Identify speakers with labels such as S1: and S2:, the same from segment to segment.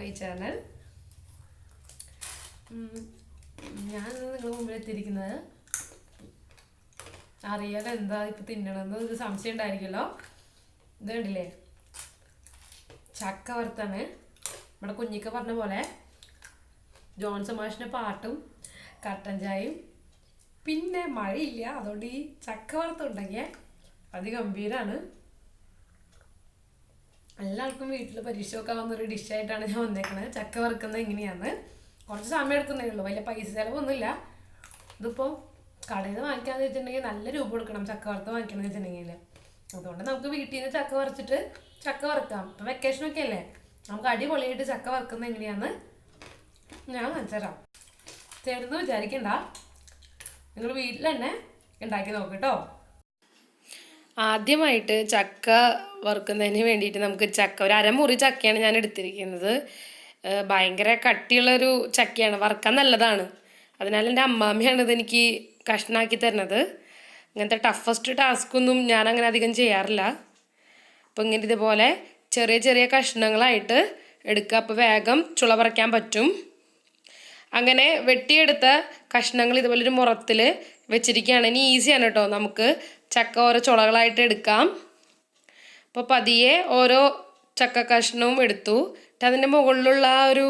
S1: My channel. ഞാൻ നിങ്ങളുടെ മുമ്പിൽ എത്തിയിരിക്കുന്നത് അറിയാതെ എന്താ ഇപ്പം തിന്നണമെന്ന് ഒരു സംശയം ഉണ്ടായിരിക്കുമല്ലോ. ഇത് കണ്ടില്ലേ, ചക്ക വറുത്താണ്. നമ്മുടെ കുഞ്ഞിക്ക പറഞ്ഞ പോലെ ജോൺസൺ മാഷിൻ്റെ പാട്ടും കട്ടൻ ചായയും പിന്നെ മഴയില്ല, അതുകൊണ്ട് ഈ ചക്ക വറുത്തുണ്ടെങ്കിൽ അതിഗംഭീരമാണ്. എല്ലാവർക്കും വീട്ടിൽ പരീക്ഷ വെക്കാവുന്ന ഒരു ഡിഷായിട്ടാണ് ഞാൻ വന്നേക്കുന്നത്. ചക്ക വറുക്കുന്നത് എങ്ങനെയാണ്, കുറച്ച് സമയം എടുക്കുന്നേ ഉള്ളൂ, വലിയ പൈസ ചിലവൊന്നുമില്ല. ഇതിപ്പോൾ കടയിൽ നിന്ന് വാങ്ങിക്കാന്ന് വെച്ചിട്ടുണ്ടെങ്കിൽ നല്ല രൂപ കൊടുക്കണം ചക്ക വറുത്ത് വാങ്ങിക്കണം എന്ന് വെച്ചിട്ടുണ്ടെങ്കിൽ. അതുകൊണ്ട് നമുക്ക് വീട്ടിൽ നിന്ന് ചക്ക വറുത്തിട്ട് ചക്ക വറുക്കാം. ഇപ്പം വെക്കേഷനൊക്കെ അല്ലേ, നമുക്ക് അടിപൊളിയായിട്ട് ചക്ക വറുക്കുന്നത് എങ്ങനെയാണെന്ന് ഞാൻ കാണിച്ചുതരാം. ചേർന്ന് വിചാരിക്കണ്ട, നിങ്ങൾ വീട്ടിൽ തന്നെ ഉണ്ടാക്കി നോക്കട്ടോ. ആദ്യമായിട്ട് ചക്ക വറുക്കുന്നതിന് വേണ്ടിയിട്ട് നമുക്ക് ഒരു അരമുറി ചക്കയാണ് ഞാൻ എടുത്തിരിക്കുന്നത്. ഭയങ്കര കട്ടിയുള്ളൊരു ചക്കയാണ്, വറുക്കാൻ നല്ലതാണ്. അതിനാൽ എൻ്റെ അമ്മാമ്മയാണ് ഇതെനിക്ക് കഷ്ണാക്കി തരുന്നത്. ഇങ്ങനത്തെ ടഫസ്റ്റ് ടാസ്ക്കൊന്നും ഞാൻ അങ്ങനെ അധികം ചെയ്യാറില്ല. അപ്പോൾ ഇങ്ങനെ ഇതുപോലെ ചെറിയ ചെറിയ കഷ്ണങ്ങളായിട്ട് എടുക്കുക, അപ്പോൾ വേഗം ചുള പറിക്കാൻ പറ്റും. അങ്ങനെ വെട്ടിയെടുത്ത കഷ്ണങ്ങൾ ഇതുപോലെ ഒരു മുറത്തിൽ വെച്ചിരിക്കുകയാണ്. ഇനി ഈസിയാണ് കേട്ടോ, നമുക്ക് ചക്ക ഓരോ ചുളകളായിട്ട് എടുക്കാം. അപ്പോൾ പതിയെ ഓരോ ചക്ക കഷ്ണവും എടുത്തു. അതിൻ്റെ മുകളിലുള്ള ആ ഒരു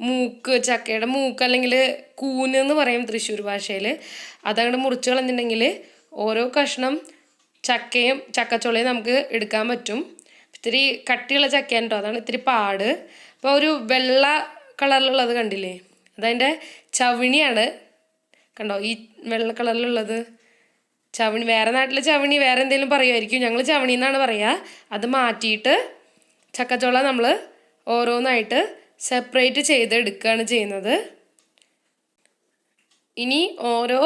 S1: മൂക്ക്, ചക്കയുടെ മൂക്ക് അല്ലെങ്കിൽ കൂന് എന്ന് പറയും തൃശ്ശൂർ ഭാഷയിൽ, അതങ്ങോട്ട് മുറിച്ച് കളഞ്ഞിട്ടുണ്ടെങ്കിൽ ഓരോ കഷ്ണം ചക്കയും ചക്കച്ചുളയും നമുക്ക് എടുക്കാൻ പറ്റും. ഇത്തിരി കട്ടിയുള്ള ചക്കയാണ് കേട്ടോ, അതാണ് ഇത്തിരി പാട്. അപ്പോൾ ഒരു വെള്ള കളറിലുള്ളത് കണ്ടില്ലേ, അതതിൻ്റെ ചവിണിയാണ്. കണ്ടോ ഈ വെള്ള കളറിലുള്ളത് ചവിണി. വേറെ നാട്ടിൽ ചവിണി വേറെ എന്തെങ്കിലും പറയുമായിരിക്കും, ഞങ്ങൾ ചവിണി എന്നാണ് പറയുക. അത് മാറ്റിയിട്ട് ചക്കച്ചുള നമ്മൾ ഓരോന്നായിട്ട് സെപ്പറേറ്റ് ചെയ്തെടുക്കുകയാണ് ചെയ്യുന്നത്. ഇനി ഓരോ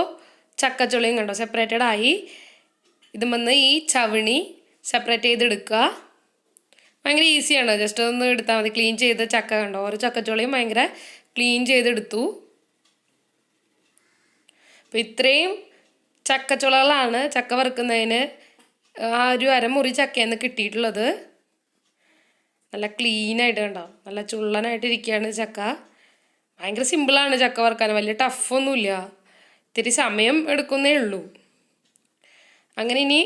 S1: ചക്കച്ചുളയും കണ്ടോ സെപ്പറേറ്റഡ് ആയി. ഇതുമെന്ന് ഈ ചവിണി സെപ്പറേറ്റ് ചെയ്തെടുക്കുക. ഭയങ്കര ഈസിയാണ്, ജസ്റ്റ് ഒന്ന് എടുത്താൽ മതി. ക്ലീൻ ചെയ്ത് ചക്ക കണ്ടോ, ഓരോ ചക്കച്ചുളയും ഭയങ്കര ക്ലീൻ ചെയ്തെടുത്തു. അപ്പോൾ ഇത്രയും ചക്കച്ചുളകളാണ് ചക്ക വറുക്കുന്നതിന് ആ ഒരു അരമുറി ചക്കയെന്ന് കിട്ടിയിട്ടുള്ളത്. നല്ല ക്ലീനായിട്ട് കണ്ടോ, നല്ല ചുള്ളനായിട്ടിരിക്കുകയാണ് ചക്ക. ഭയങ്കര സിമ്പിളാണ് ചക്ക വറുക്കാൻ, വലിയ ടഫൊന്നുമില്ല, ഇത്തിരി സമയം എടുക്കുന്നേ ഉള്ളൂ. അങ്ങനെ ഇനി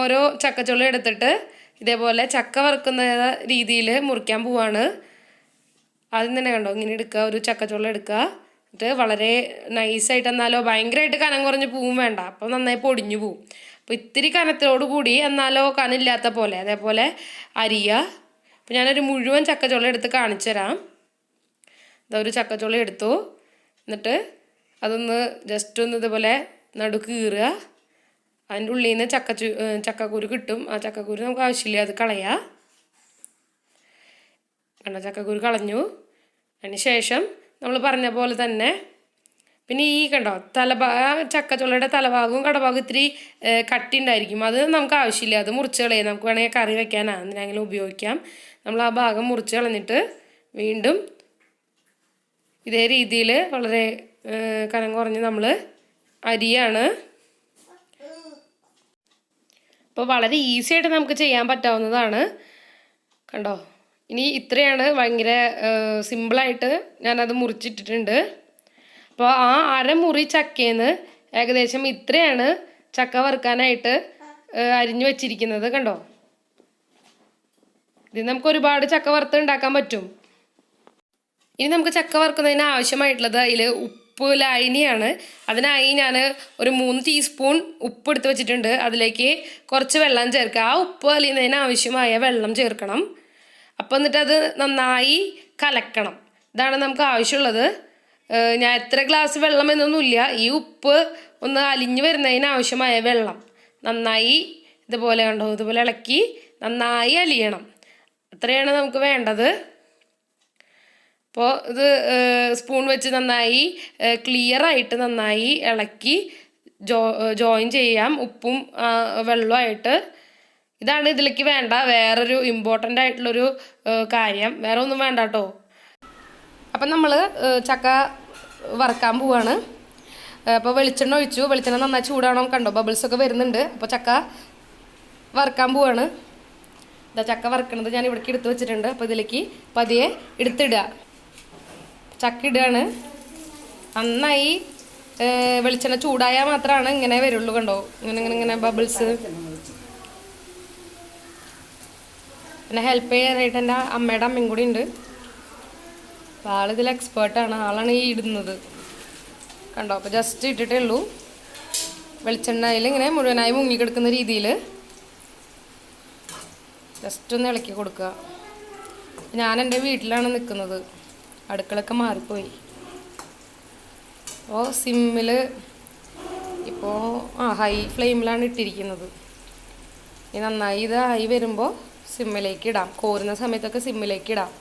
S1: ഓരോ ചക്കച്ചുള എടുത്തിട്ട് ഇതേപോലെ ചക്ക വറുക്കുന്ന രീതിയിൽ മുറിക്കാൻ പോവാണ്. ആദ്യം തന്നെ കണ്ടോ ഇങ്ങനെ എടുക്കുക, ഒരു ചക്കച്ചുള എടുക്കുക. എന്നിട്ട് വളരെ നൈസായിട്ട്, എന്നാലോ ഭയങ്കരമായിട്ട് കനം കുറഞ്ഞ് പോവും വേണ്ട, അപ്പോൾ നന്നായി പൊടിഞ്ഞു പോവും. അപ്പോൾ ഇത്തിരി കനത്തോടു കൂടി എന്നാലോ കനമില്ലാത്ത പോലെ അതേപോലെ അരിയുക. അപ്പോൾ ഞാനൊരു മുഴുവൻ ചക്കച്ചുള എടുത്ത് കാണിച്ചു തരാം. ഒരു ചക്കച്ചുള എടുത്തു, എന്നിട്ട് അതൊന്ന് ജസ്റ്റ് ഒന്ന് ഇതുപോലെ നടുക്ക് കീറുക. അതിൻ്റെ ഉള്ളിൽ നിന്ന് ചക്കക്കുരു കിട്ടും. ആ ചക്കക്കുരു നമുക്ക് ആവശ്യമില്ല, അത് കളയുക. കണ്ടോ ചക്കക്കുരു കളഞ്ഞു. അതിന് ശേഷം നമ്മൾ പറഞ്ഞ പോലെ തന്നെ പിന്നെ ഈ കണ്ടോ ചക്കച്ചുളയുടെ തലഭാഗവും കടഭാഗവും ഇത്തിരി കട്ടി ഉണ്ടായിരിക്കും, അത് നമുക്ക് ആവശ്യമില്ല, അത് മുറിച്ച് കളയാം. നമുക്ക് വേണമെങ്കിൽ കറി വെക്കാനോ എന്തിനെങ്കിലും ഉപയോഗിക്കാം. നമ്മൾ ആ ഭാഗം മുറിച്ച് കളഞ്ഞിട്ട് വീണ്ടും ഇതേ രീതിയിൽ വളരെ കനം കുറഞ്ഞ് നമ്മൾ അരിയാണ്. അപ്പോൾ വളരെ ഈസി ആയിട്ട് നമുക്ക് ചെയ്യാൻ പറ്റാവുന്നതാണ്. കണ്ടോ ഇനി ഇത്രയാണ്, ഭയങ്കര സിമ്പിളായിട്ട് ഞാനത് മുറിച്ചിട്ടിട്ടുണ്ട്. അപ്പോൾ ആ അരമുറി ചക്കയെന്ന് ഏകദേശം ഇത്രയാണ് ചക്ക വറുക്കാനായിട്ട് അരിഞ്ഞു വെച്ചിരിക്കുന്നത്. കണ്ടോ, ഇത് നമുക്ക് ഒരുപാട് ചക്ക വറുത്ത് ഉണ്ടാക്കാൻ പറ്റും. ഇനി നമുക്ക് ചക്ക വറുക്കുന്നതിന് ആവശ്യമായിട്ടുള്ളത് അതിൽ ഉപ്പ് ലായനിയാണ്. അതിനായി ഞാൻ ഒരു 3 ടീസ്പൂൺ ഉപ്പ് എടുത്ത് വെച്ചിട്ടുണ്ട്. അതിലേക്ക് കുറച്ച് വെള്ളം ചേർക്കുക. ആ ഉപ്പ് അലിയുന്നതിന് ആവശ്യമായ വെള്ളം ചേർക്കണം. അപ്പോൾ എന്നിട്ട് അത് നന്നായി കലക്കണം. ഇതാണ് നമുക്ക് ആവശ്യമുള്ളത്. ഞാൻ എത്ര ഗ്ലാസ് വെള്ളം എന്നൊന്നുമില്ല, ഈ ഉപ്പ് ഒന്ന് അലിഞ്ഞു വരുന്നതിന് ആവശ്യമായ വെള്ളം നന്നായി ഇതുപോലെ കണ്ടോ, ഇതുപോലെ ഇളക്കി നന്നായി അലിയണം. അത്രയാണ് നമുക്ക് വേണ്ടത്. അപ്പോൾ ഇത് സ്പൂൺ വെച്ച് നന്നായി ക്ലിയറായിട്ട് നന്നായി ഇളക്കി ജോയിൻ ചെയ്യാം, ഉപ്പും വെള്ളമായിട്ട്. ഇതാണ് ഇതിലേക്ക് വേണ്ട വേറൊരു ഇമ്പോർട്ടൻ്റ് ആയിട്ടുള്ളൊരു കാര്യം, വേറെ ഒന്നും വേണ്ട കേട്ടോ. അപ്പം നമ്മൾ ചക്ക വറുക്കാൻ പോവാണ്. അപ്പോൾ വെളിച്ചെണ്ണ ഒഴിച്ചു, വെളിച്ചെണ്ണ നന്നായി ചൂടാവണം. കണ്ടോ ബബിൾസൊക്കെ വരുന്നുണ്ട്. അപ്പോൾ ചക്ക വറുക്കാൻ പോവാണ്. ഇതാ ചക്ക വറുക്കണത് ഞാൻ ഇവിടേക്ക് എടുത്ത് വെച്ചിട്ടുണ്ട്. അപ്പോൾ ഇതിലേക്ക് പതിയെ എടുത്തിടുക. ചക്ക ഇടുകയാണ്. നന്നായി വെളിച്ചെണ്ണ ചൂടായാൽ മാത്രമാണ് ഇങ്ങനെ വരുള്ളൂ. കണ്ടോ, ഇങ്ങനെ ഇങ്ങനെ ഇങ്ങനെ ബബിൾസ്. പിന്നെ ഹെൽപ്പ് ചെയ്യാനായിട്ട് എൻ്റെ അമ്മയുടെ അമ്മയും കൂടി ഉണ്ട്. അപ്പോൾ ആളിതിൽ എക്സ്പേർട്ടാണ്. ആളാണ് ഈ ഇടുന്നത്. കണ്ടോ, അപ്പോൾ ജസ്റ്റ് ഇട്ടിട്ടേ ഉള്ളൂ. വെളിച്ചെണ്ണയിൽ ഇങ്ങനെ മുഴുവനായി മുങ്ങിക്കെടുക്കുന്ന രീതിയിൽ ജസ്റ്റ് ഒന്ന് ഇളക്കി കൊടുക്കുക. ഞാൻ എൻ്റെ വീട്ടിലാണ് നിൽക്കുന്നത്. അടുക്കളൊക്കെ മാറിപ്പോയി. അപ്പോൾ സിമ്മിൽ ഇപ്പോൾ ഹൈ ഫ്ലെയിമിലാണ് ഇട്ടിരിക്കുന്നത്. ഇനി നന്നായി ഇത് ആയി വരുമ്പോൾ സിമ്മിലേക്ക് ഇടാം. കോരുന്ന സമയത്തൊക്കെ സിമ്മിലേക്ക് ഇടാം.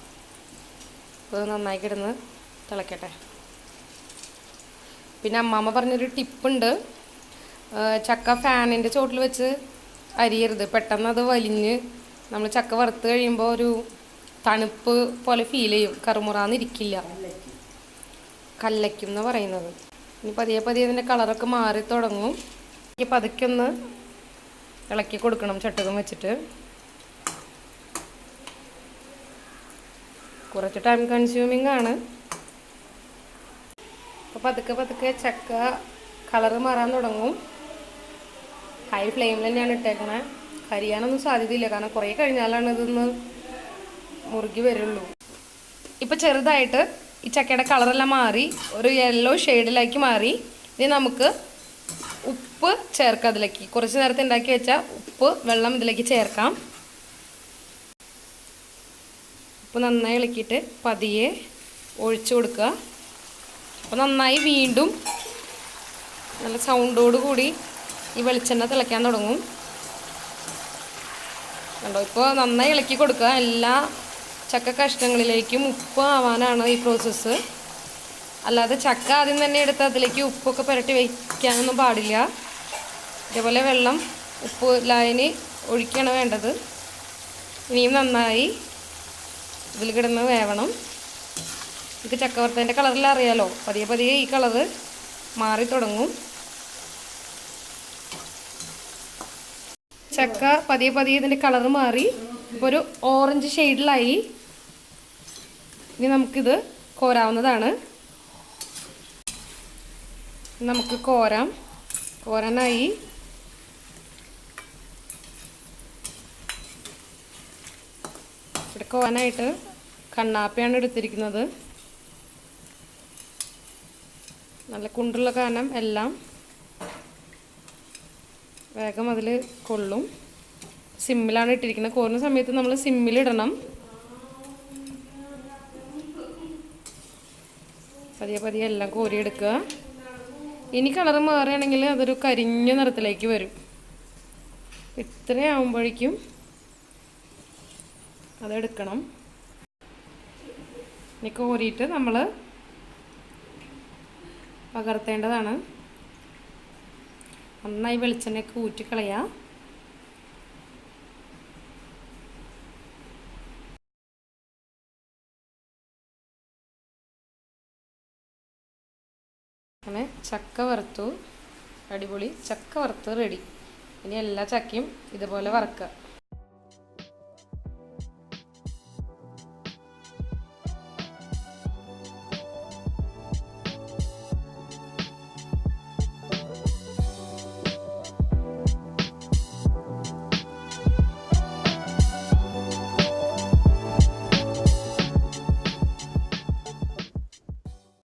S1: അപ്പോൾ നന്നായി കിടന്ന് തിളക്കട്ടെ. പിന്നെ അമ്മാമ്മ പറഞ്ഞൊരു ടിപ്പുണ്ട്. ചക്ക ഫാനിൻ്റെ ചോട്ടിൽ വെച്ച് അരിയരുത്. പെട്ടെന്ന് അത് വലിഞ്ഞ് നമ്മൾ ചക്ക വറുത്ത് കഴിയുമ്പോൾ ഒരു തണുപ്പ് പോലെ ഫീൽ ചെയ്യും. കറുമുറാന്നിരിക്കില്ല, കല്ലയ്ക്കും എന്ന് പറയുന്നത്. ഇനി പതിയെ പതിയെ അതിൻ്റെ കളറൊക്കെ മാറി തുടങ്ങും. ഈ പതുക്കെ ഒന്ന് ഇളക്കി കൊടുക്കണം ചട്ടുകം വെച്ചിട്ട്. കുറച്ച് ടൈം കൺസ്യൂമിങ് ആണ്. അപ്പോൾ പതുക്കെ പതുക്കെ ചക്ക കളറ് മാറാൻ തുടങ്ങും. ഹൈ ഫ്ലെയിമിൽ തന്നെയാണ് ഇട്ടേക്കണേ. കരിയാനൊന്നും സാധ്യതയില്ല, കാരണം കുറേ കഴിഞ്ഞാലാണ് ഇതൊന്ന് മുറുകി വരുള്ളൂ. ഇപ്പോൾ ചെറുതായിട്ട് ഈ ചക്കയുടെ കളറെല്ലാം മാറി ഒരു യെല്ലോ ഷെയ്ഡിലേക്ക് മാറി. ഇനി നമുക്ക് ഉപ്പ് ചേർക്കാം. അതിലേക്ക് കുറച്ച് നേരത്തെ ഉണ്ടാക്കി വെച്ചാൽ ഉപ്പ് വെള്ളം ഇതിലേക്ക് ചേർക്കാം. ഉപ്പ് നന്നായി ഇളക്കിയിട്ട് പതിയെ ഒഴിച്ചു കൊടുക്കുക. അപ്പോൾ നന്നായി വീണ്ടും നല്ല സൗണ്ടോട് കൂടി ഈ വെളിച്ചെണ്ണ തിളയ്ക്കാൻ തുടങ്ങും. കണ്ടോ, ഇപ്പോൾ നന്നായി ഇളക്കി കൊടുക്കുക. എല്ലാ ചക്ക കഷ്ണങ്ങളിലേക്കും ഉപ്പ് ആവാനാണ് ഈ പ്രോസസ്സ്. അല്ലാതെ ചക്ക ആദ്യം തന്നെ എടുത്ത് അതിലേക്ക് ഉപ്പൊക്കെ പുരട്ടി വയ്ക്കാനൊന്നും പാടില്ല. ഇതേപോലെ വെള്ളം ഉപ്പ് ലായനി ഒഴിക്കുകയാണ് വേണ്ടത്. ഇനിയും നന്നായി ഇതിൽ കിടന്ന് വേവണം. ഇത് ചക്ക വറുത്തതിൻ്റെ കളറിൽ അറിയാലോ, പതിയെ പതിയെ ഈ കളറ് മാറി തുടങ്ങും. ചക്ക പതിയെ പതിയെ ഇതിൻ്റെ കളറ് മാറി ഇപ്പോൾ ഒരു ഓറഞ്ച് ഷെയ്ഡിലായി. ഇനി നമുക്കിത് കോരാവുന്നതാണ്. നമുക്ക് കോരാനായി. ഇവിടെ കോരാനായിട്ട് കണ്ണാപ്പയാണ് എടുത്തിരിക്കുന്നത്. നല്ല കുണ്ടുള്ള കാരണം എല്ലാം വേഗം അതിൽ കൊള്ളും. സിമ്മിലാണ് ഇട്ടിരിക്കുന്നത്. കോരുന്ന സമയത്ത് നമ്മൾ സിമ്മിലിടണം. പതിയെ പതിയെ എല്ലാം കോരിയെടുക്കുക. ഇനി കളറ് മാറുകയാണെങ്കിൽ അതൊരു കരിഞ്ഞ നിറത്തിലേക്ക് വരും. ഇത്രയാവുമ്പോഴേക്കും അതെടുക്കണം. ഇനി കോരിയിട്ട് നമ്മൾ പകർത്തേണ്ടതാണ്. നന്നായി വെളിച്ചെണ്ണയൊക്കെ ഊറ്റിക്കളയാം. അങ്ങനെ ചക്ക വറുത്തു. അടിപൊളി ചക്ക വറുത്ത് റെഡി. ഇനി എല്ലാ ചക്കയും ഇതുപോലെ വറുക്കുക.